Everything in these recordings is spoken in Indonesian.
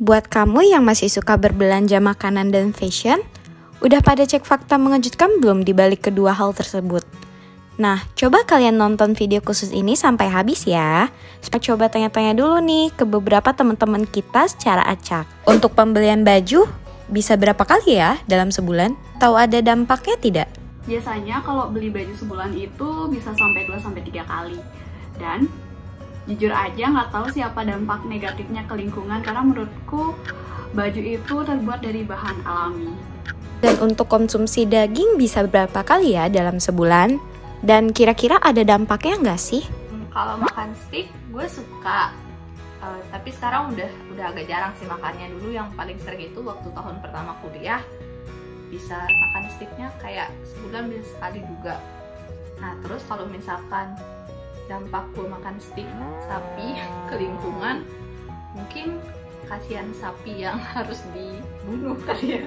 Buat kamu yang masih suka berbelanja makanan dan fashion, udah pada cek fakta mengejutkan belum di balik kedua hal tersebut? Nah, coba kalian nonton video khusus ini sampai habis ya. Coba tanya-tanya dulu nih ke beberapa teman-teman kita secara acak. Untuk pembelian baju, bisa berapa kali ya dalam sebulan? Tahu ada dampaknya tidak? Biasanya kalau beli baju sebulan itu bisa sampai 2-3 kali. Dan jujur aja nggak tahu siapa dampak negatifnya ke lingkungan, karena menurutku baju itu terbuat dari bahan alami. Dan untuk konsumsi daging bisa berapa kali ya dalam sebulan? Dan kira-kira ada dampaknya nggak sih? Kalau makan steak gue suka, tapi sekarang udah agak jarang sih makannya. Dulu yang paling sering itu waktu tahun pertama kuliah, bisa makan steaknya kayak sebulan bisa sekali juga. Nah terus kalau misalkan dampak gue makan steak sapi ke lingkungan, mungkin kasihan sapi yang harus dibunuh kali ya.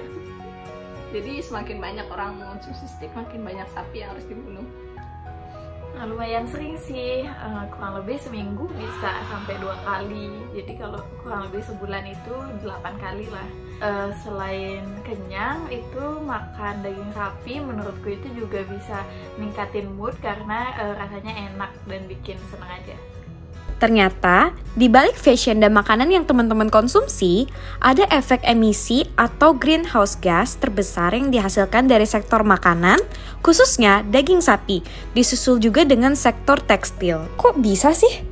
Jadi semakin banyak orang mengonsumsi steak, makin banyak sapi yang harus dibunuh. Nah, lumayan sering sih, kurang lebih seminggu bisa sampai 2 kali. Jadi kalau kurang lebih sebulan itu 8 kali lah. Selain kenyang, itu makan daging sapi menurutku itu juga bisa ningkatin mood karena rasanya enak dan bikin seneng aja. Ternyata, di balik fashion dan makanan yang teman-teman konsumsi, ada efek emisi atau greenhouse gas terbesar yang dihasilkan dari sektor makanan, khususnya daging sapi, disusul juga dengan sektor tekstil. Kok bisa sih?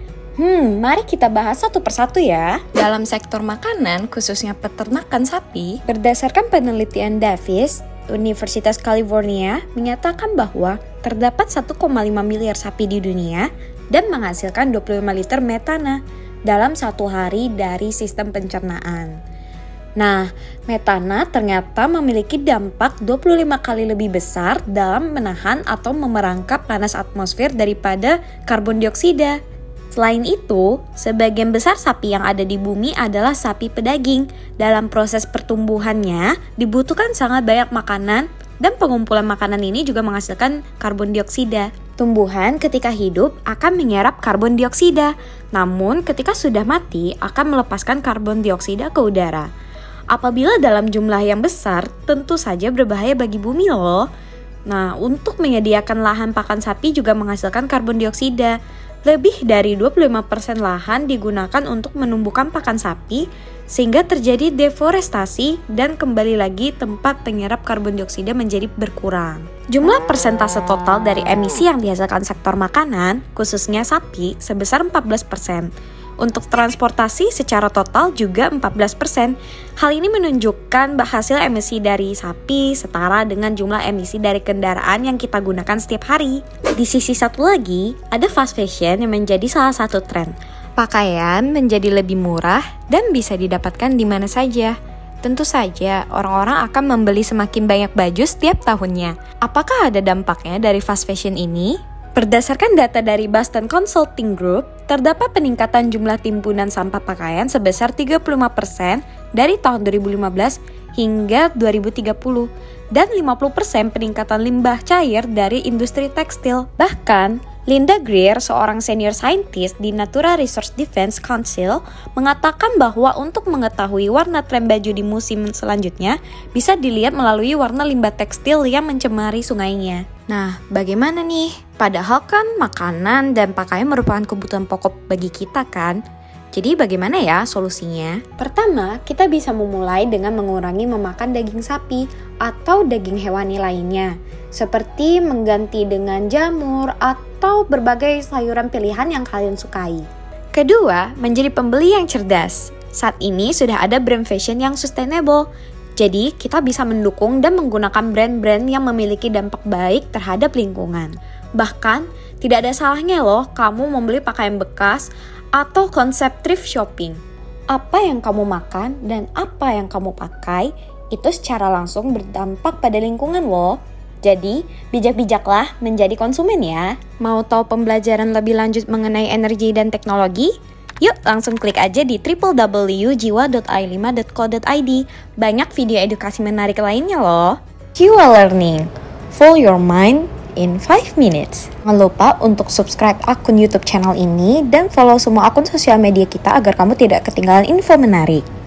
Mari kita bahas satu persatu ya. Dalam sektor makanan, khususnya peternakan sapi, berdasarkan penelitian Davis, Universitas California menyatakan bahwa terdapat 1,5 miliar sapi di dunia dan menghasilkan 25 liter metana dalam satu hari dari sistem pencernaan. Nah, metana ternyata memiliki dampak 25 kali lebih besar dalam menahan atau memerangkap panas atmosfer daripada karbon dioksida. Selain itu, sebagian besar sapi yang ada di bumi adalah sapi pedaging. Dalam proses pertumbuhannya, dibutuhkan sangat banyak makanan dan pengumpulan makanan ini juga menghasilkan karbon dioksida. Tumbuhan ketika hidup akan menyerap karbon dioksida, namun ketika sudah mati akan melepaskan karbon dioksida ke udara. Apabila dalam jumlah yang besar, tentu saja berbahaya bagi bumi loh. Nah, untuk menyediakan lahan pakan sapi juga menghasilkan karbon dioksida. Lebih dari 25% lahan digunakan untuk menumbuhkan pakan sapi, sehingga terjadi deforestasi dan kembali lagi tempat penyerap karbon dioksida menjadi berkurang. Jumlah persentase total dari emisi yang dihasilkan sektor makanan, khususnya sapi, sebesar 14%. Untuk transportasi secara total juga 14%. Hal ini menunjukkan hasil emisi dari sapi setara dengan jumlah emisi dari kendaraan yang kita gunakan setiap hari. Di sisi satu lagi, ada fast fashion yang menjadi salah satu tren. Pakaian menjadi lebih murah dan bisa didapatkan di mana saja. Tentu saja, orang-orang akan membeli semakin banyak baju setiap tahunnya. Apakah ada dampaknya dari fast fashion ini? Berdasarkan data dari Boston Consulting Group, terdapat peningkatan jumlah timbunan sampah pakaian sebesar 35% dari tahun 2015 hingga 2030 dan 50% peningkatan limbah cair dari industri tekstil. Bahkan, Linda Greer, seorang senior scientist di Natural Resource Defense Council, mengatakan bahwa untuk mengetahui warna tren baju di musim selanjutnya bisa dilihat melalui warna limbah tekstil yang mencemari sungainya. Nah, bagaimana nih? Padahal kan makanan dan pakaian merupakan kebutuhan pokok bagi kita kan? Jadi bagaimana ya solusinya? Pertama, kita bisa memulai dengan mengurangi memakan daging sapi atau daging hewani lainnya, seperti mengganti dengan jamur atau berbagai sayuran pilihan yang kalian sukai. Kedua, menjadi pembeli yang cerdas. Saat ini sudah ada brand fashion yang sustainable. Jadi, kita bisa mendukung dan menggunakan brand-brand yang memiliki dampak baik terhadap lingkungan. Bahkan, tidak ada salahnya loh kamu membeli pakaian bekas atau konsep thrift shopping. Apa yang kamu makan dan apa yang kamu pakai itu secara langsung berdampak pada lingkungan loh. Jadi, bijak-bijaklah menjadi konsumen ya. Mau tahu pembelajaran lebih lanjut mengenai energi dan teknologi? Yuk langsung klik aja di www.jiwa.ai5.co.id. Banyak video edukasi menarik lainnya loh. Jiwa Learning, full your mind in 5 minutes. Jangan lupa untuk subscribe akun YouTube channel ini dan follow semua akun sosial media kita agar kamu tidak ketinggalan info menarik.